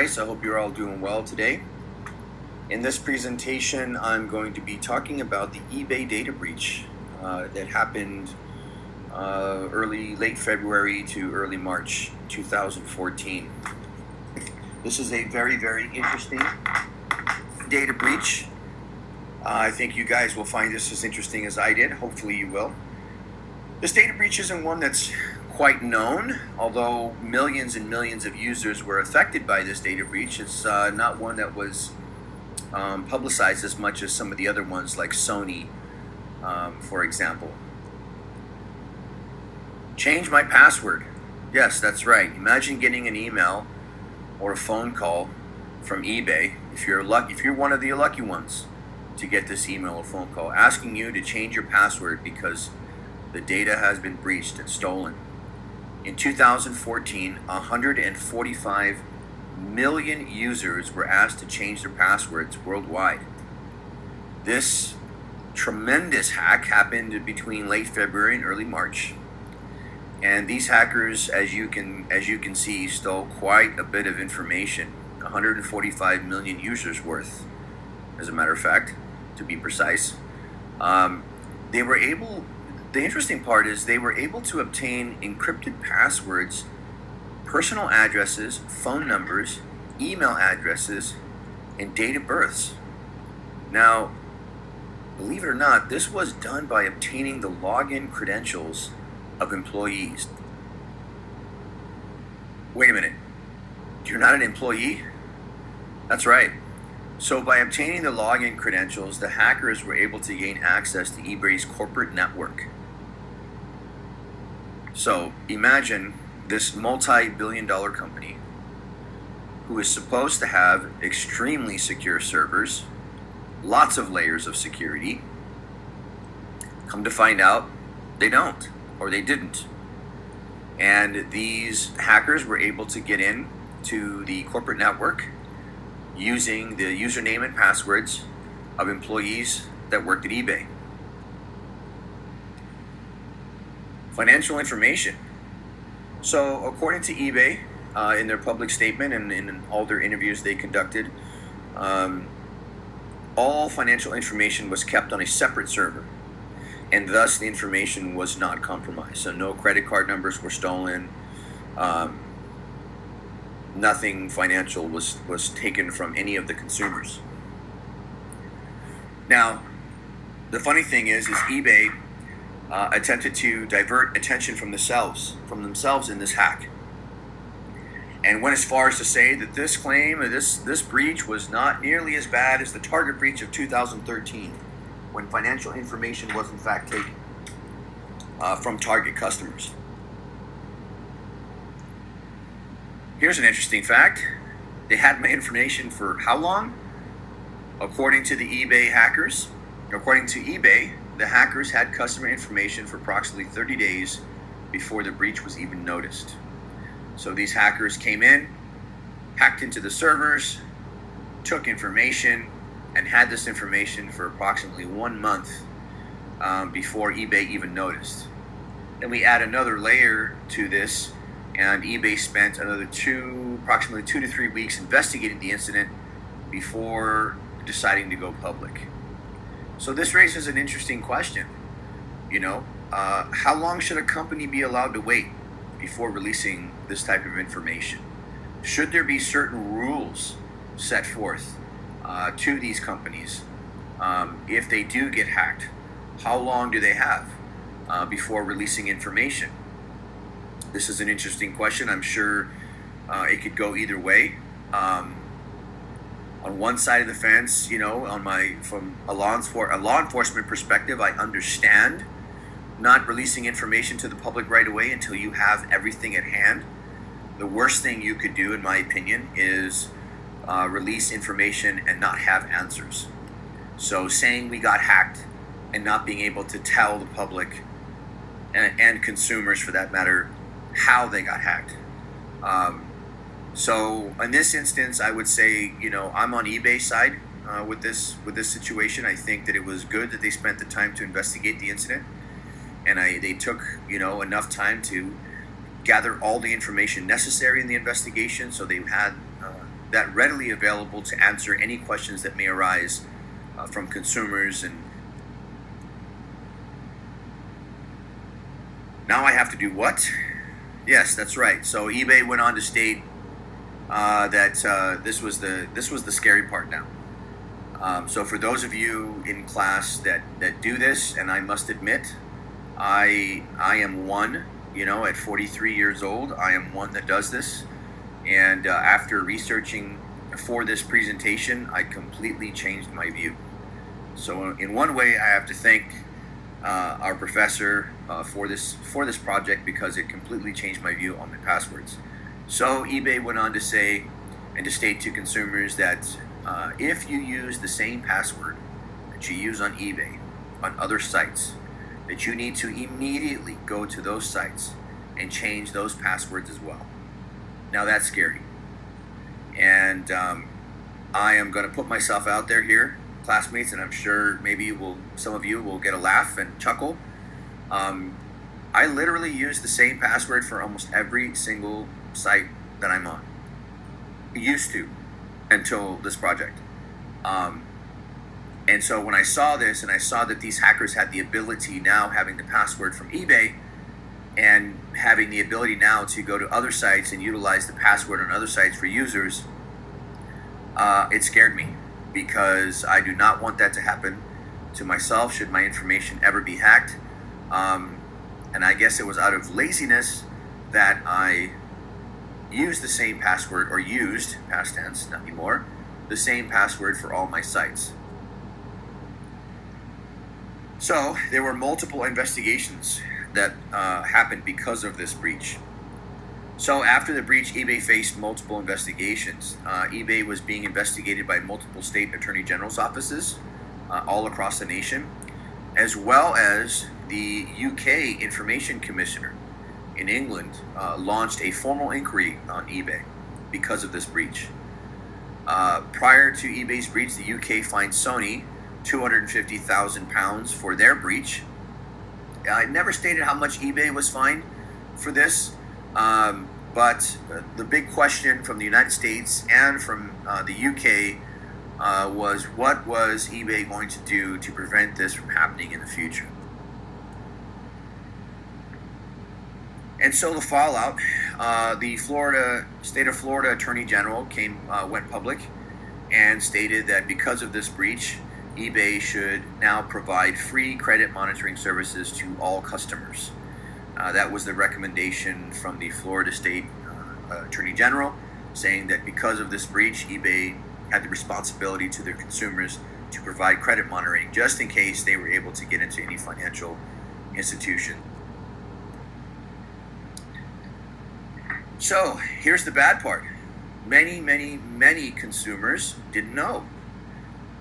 guys. I hope you're all doing well today. In this presentation, I'm going to be talking about the eBay data breach that happened late February to early March 2014. This is a very, very interesting data breach. I think you guys will find this as interesting as I did. Hopefully you will. This data breach isn't one that's quite known, although millions and millions of users were affected by this data breach. It's not one that was publicized as much as some of the other ones like Sony, for example. Change my password. Yes, that's right. Imagine getting an email or a phone call from eBay, if you're one of the lucky ones to get this email or phone call, asking you to change your password because the data has been breached and stolen. In 2014, 145 million users were asked to change their passwords worldwide. This tremendous hack happened between late February and early March. And these hackers, as you can see, stole quite a bit of information, 145 million users worth, as a matter of fact, to be precise. The interesting part is they were able to obtain encrypted passwords, personal addresses, phone numbers, email addresses, and date of births. Now, believe it or not, this was done by obtaining the login credentials of employees. Wait a minute, you're not an employee? That's right. So by obtaining the login credentials, the hackers were able to gain access to eBay's corporate network. So imagine this multi-billion-dollar company who is supposed to have extremely secure servers, lots of layers of security. Come to find out, they don't, or they didn't. And these hackers were able to get in to the corporate network using the username and passwords of employees that worked at eBay. Financial information. So according to eBay, in their public statement and in all their interviews they conducted, all financial information was kept on a separate server, and thus the information was not compromised. So no credit card numbers were stolen. Nothing financial was taken from any of the consumers. Now, the funny thing is eBay attempted to divert attention from themselves in this hack, and went as far as to say that this breach was not nearly as bad as the Target breach of 2013, when financial information was in fact taken from Target customers. Here's an interesting fact. They had my information for how long? According to eBay, the hackers had customer information for approximately 30 days before the breach was even noticed. So these hackers came in, hacked into the servers, took information, and had this information for approximately 1 month before eBay even noticed. Then we add another layer to this, and eBay spent approximately 2 to 3 weeks investigating the incident before deciding to go public. So this raises an interesting question. How long should a company be allowed to wait before releasing this type of information? Should there be certain rules set forth to these companies if they do get hacked? How long do they have before releasing information? This is an interesting question. I'm sure it could go either way. On one side of the fence, from a law enforcement perspective, I understand not releasing information to the public right away until you have everything at hand. The worst thing you could do, in my opinion, is release information and not have answers. So saying we got hacked and not being able to tell the public and consumers, for that matter, how they got hacked. So in this instance, I would say, I'm on eBay's side with this situation. I think that it was good that they spent the time to investigate the incident, and they took enough time to gather all the information necessary in the investigation. So they had that readily available to answer any questions that may arise from consumers. And now I have to do what? Yes, that's right. So eBay went on to state that this was the scary part now. So for those of you in class that do this, and I must admit, I am one. At 43 years old, I am one that does this. And after researching for this presentation, I completely changed my view. So in one way, I have to thank our professor for this project, because it completely changed my view on my passwords. So eBay went on to say and to state to consumers that if you use the same password that you use on eBay on other sites, that you need to immediately go to those sites and change those passwords as well. Now that's scary. And I am going to put myself out there here, classmates, and I'm sure maybe some of you will get a laugh and chuckle. I literally use the same password for almost every single site that I'm on. Used to, until this project. And so when I saw this, and I saw that these hackers had the ability, now having the password from eBay and having the ability now to go to other sites and utilize the password on other sites for users, it scared me, because I do not want that to happen to myself should my information ever be hacked. And I guess it was out of laziness that I used the same password, or used, past tense, not anymore, the same password for all my sites. So there were multiple investigations that happened because of this breach. So after the breach, eBay faced multiple investigations. eBay was being investigated by multiple state attorney general's offices all across the nation, as well as the UK Information Commissioner in England launched a formal inquiry on eBay because of this breach. Prior to eBay's breach, the UK fined Sony £250,000 for their breach. I never stated how much eBay was fined for this, but the big question from the United States and from the UK was, what was eBay going to do to prevent this from happening in the future? And so the fallout, the state of Florida Attorney General went public and stated that because of this breach, eBay should now provide free credit monitoring services to all customers. That was the recommendation from the Florida State Attorney General, saying that because of this breach, eBay had the responsibility to their consumers to provide credit monitoring just in case they were able to get into any financial institution. So here's the bad part. Many consumers didn't know.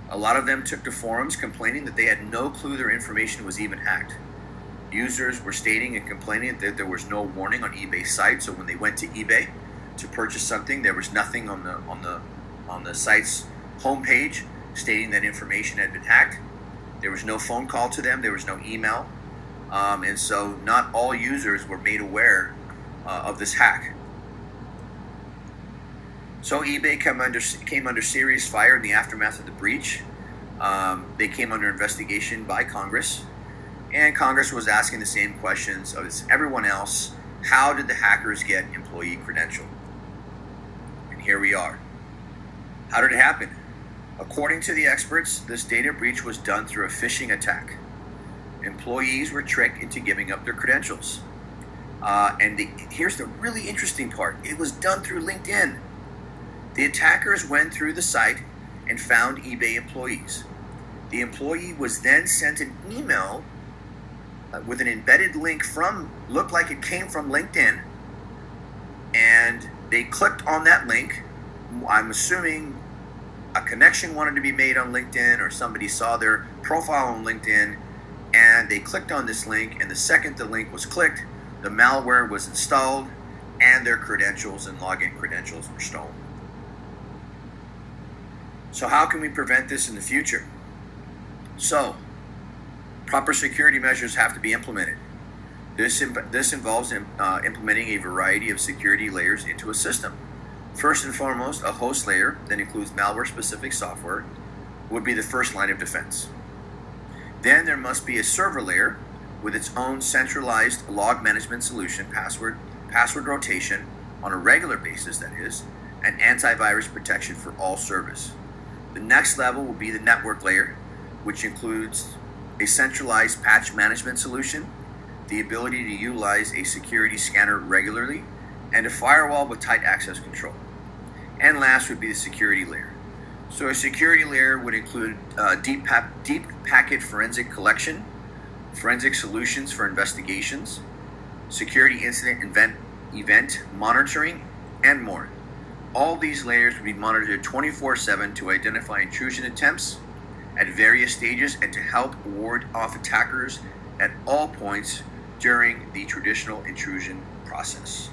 A lot of them took to forums complaining that they had no clue their information was even hacked. Users were stating and complaining that there was no warning on eBay's site, so when they went to eBay to purchase something, there was nothing on the site's homepage stating that information had been hacked. There was no phone call to them, there was no email, and so not all users were made aware of this hack. So eBay came under serious fire in the aftermath of the breach. They came under investigation by Congress, and Congress was asking the same questions as everyone else. How did the hackers get employee credential? And here we are. How did it happen? According to the experts, this data breach was done through a phishing attack. Employees were tricked into giving up their credentials. Here's the really interesting part. It was done through LinkedIn. The attackers went through the site and found eBay employees. The employee was then sent an email with an embedded link looked like it came from LinkedIn, and they clicked on that link. I'm assuming a connection wanted to be made on LinkedIn, or somebody saw their profile on LinkedIn, and they clicked on this link, and the second the link was clicked, the malware was installed, and their credentials and login credentials were stolen. So how can we prevent this in the future? So, proper security measures have to be implemented. This involves implementing a variety of security layers into a system. First and foremost, a host layer that includes malware-specific software would be the first line of defense. Then there must be a server layer with its own centralized log management solution, password rotation on a regular basis, that is, and antivirus protection for all service. The next level will be the network layer, which includes a centralized patch management solution, the ability to utilize a security scanner regularly, and a firewall with tight access control. And last would be the security layer. So a security layer would include deep packet forensic collection, forensic solutions for investigations, security incident event monitoring, and more. All these layers would be monitored 24/7 to identify intrusion attempts at various stages and to help ward off attackers at all points during the traditional intrusion process.